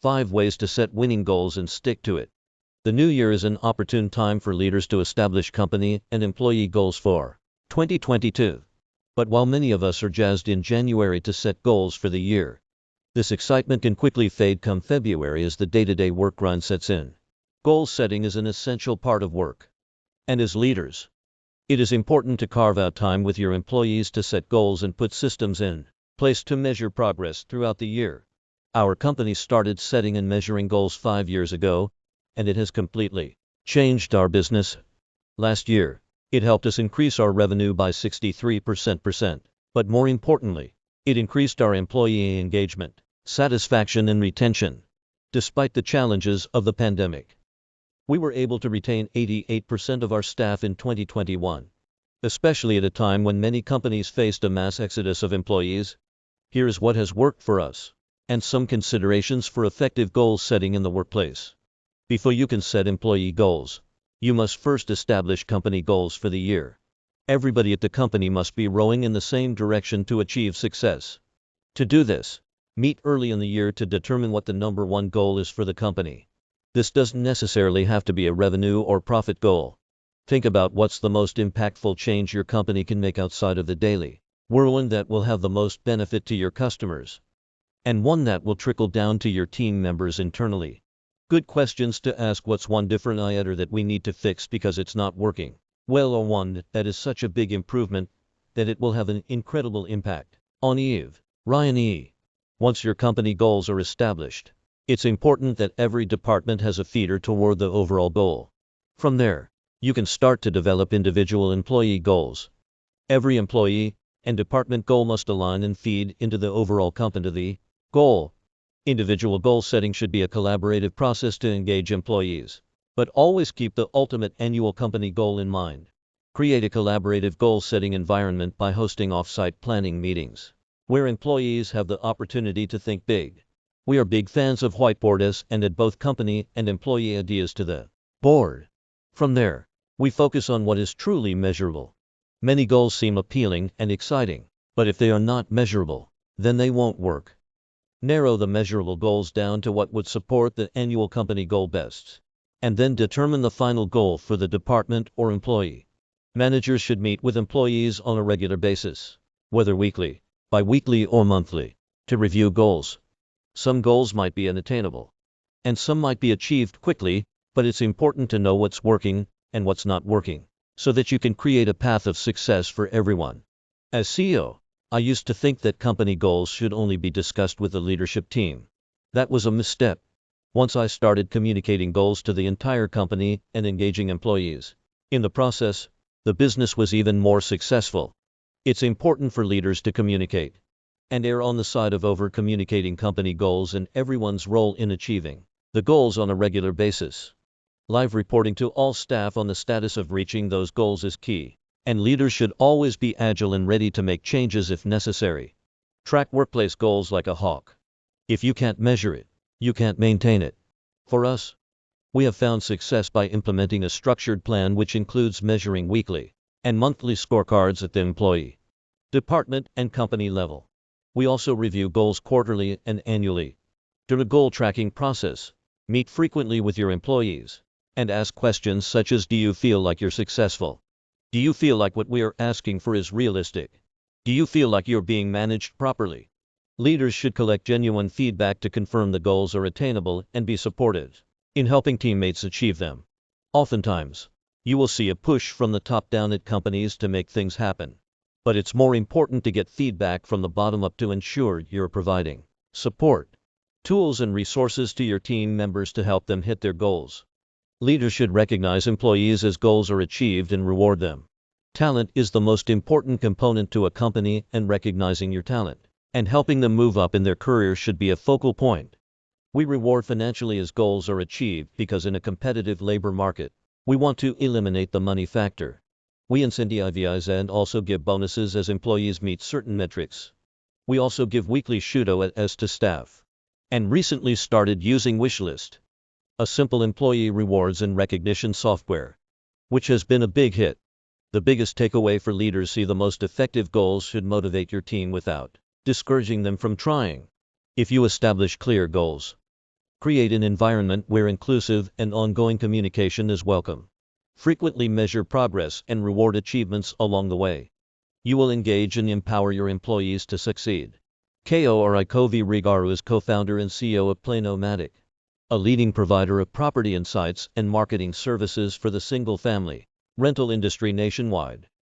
5 ways to set winning goals and stick to it. The new year is an opportune time for leaders to establish company and employee goals for 2022. But while many of us are jazzed in January to set goals for the year, this excitement can quickly fade come February as the day-to-day work grind sets in. Goal setting is an essential part of work. And as leaders, it is important to carve out time with your employees to set goals and put systems in place to measure progress throughout the year. Our company started setting and measuring goals 5 years ago, and it has completely changed our business. Last year, it helped us increase our revenue by 63%, but more importantly, it increased our employee engagement, satisfaction, and retention. Despite the challenges of the pandemic, we were able to retain 88% of our staff in 2021, especially at a time when many companies faced a mass exodus of employees. Here's what has worked for us, and some considerations for effective goal setting in the workplace. Before you can set employee goals, you must first establish company goals for the year. Everybody at the company must be rowing in the same direction to achieve success. To do this, meet early in the year to determine what the number one goal is for the company. This doesn't necessarily have to be a revenue or profit goal. Think about what's the most impactful change your company can make outside of the daily whirlwind that will have the most benefit to your customers, and one that will trickle down to your team members internally. Good questions to ask: what's one different item that we need to fix because it's not working well, or one that is such a big improvement that it will have an incredible impact on Ryan E. Once your company goals are established, it's important that every department has a feeder toward the overall goal. From there, you can start to develop individual employee goals. Every employee and department goal must align and feed into the overall company goal. Individual goal setting should be a collaborative process to engage employees, but always keep the ultimate annual company goal in mind. Create a collaborative goal-setting environment by hosting off-site planning meetings, where employees have the opportunity to think big. We are big fans of whiteboards and add both company and employee ideas to the board. From there, we focus on what is truly measurable. Many goals seem appealing and exciting, but if they are not measurable, then they won't work. Narrow the measurable goals down to what would support the annual company goal best, and then determine the final goal for the department or employee. Managers should meet with employees on a regular basis, whether weekly, bi-weekly, or monthly, to review goals. Some goals might be unattainable, and some might be achieved quickly, but it's important to know what's working and what's not working, so that you can create a path of success for everyone. As CEO, I used to think that company goals should only be discussed with the leadership team. That was a misstep. Once I started communicating goals to the entire company and engaging employees in the process, the business was even more successful. It's important for leaders to communicate and err on the side of over-communicating company goals and everyone's role in achieving the goals on a regular basis. Live reporting to all staff on the status of reaching those goals is key, and leaders should always be agile and ready to make changes if necessary. Track workplace goals like a hawk. If you can't measure it, you can't maintain it. For us, we have found success by implementing a structured plan which includes measuring weekly and monthly scorecards at the employee, department, and company level. We also review goals quarterly and annually. During the goal tracking process, meet frequently with your employees and ask questions such as: do you feel like you're successful? Do you feel like what we are asking for is realistic? Do you feel like you're being managed properly? Leaders should collect genuine feedback to confirm the goals are attainable and be supportive in helping teammates achieve them. Oftentimes, you will see a push from the top down at companies to make things happen, but it's more important to get feedback from the bottom up to ensure you're providing support, tools, and resources to your team members to help them hit their goals. Leaders should recognize employees as goals are achieved and reward them. Talent is the most important component to a company, and recognizing your talent and helping them move up in their career should be a focal point. We reward financially as goals are achieved because in a competitive labor market, we want to eliminate the money factor. We incentivize and also give bonuses as employees meet certain metrics. We also give weekly shout-outs to staff, and recently started using Wishlist, a simple employee rewards and recognition software, which has been a big hit. The biggest takeaway for leaders: see the most effective goals should motivate your team without discouraging them from trying. If you establish clear goals, Create an environment where inclusive and ongoing communication is welcome. Frequently measure progress and reward achievements along the way. You will engage and empower your employees to succeed. Kovi Rigaru is co-founder and CEO of Planomatic, a leading provider of property insights and marketing services for the single-family rental industry nationwide.